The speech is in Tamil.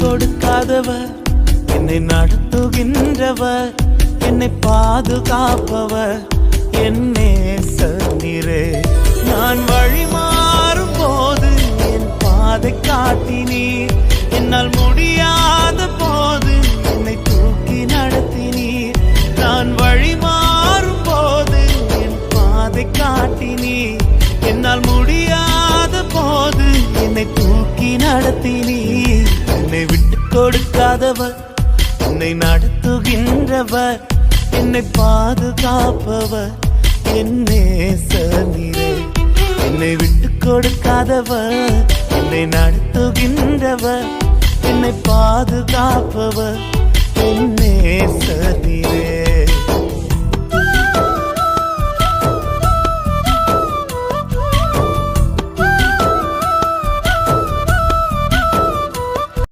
கொடுக்காதவர், என்னை நடத்துகின்றவர், என்னை பாதுகாப்பவர், என் நேசரே. நான் வழி மாறும் போது என் பாதை காட்டினீர், என்னால் முடியாத போது என்னை தூக்கி நடத்தினீர். நான் வழி மாறும் போது என் பாதை காட்டினீர், என்னால் முடியாத போது என்னை தூக்கி நடத்தினீர். என்னை விட்டு கொடுக்காதவர், என்னை நடத்துகின்றவர், என்னை பாதுகாப்பவர், என் நேசரே. என்னை விட்டு கொடுக்காதவர், என்னை நடத்துகின்றவர், என்னை பாதுகாப்பவர், என் நேசரே.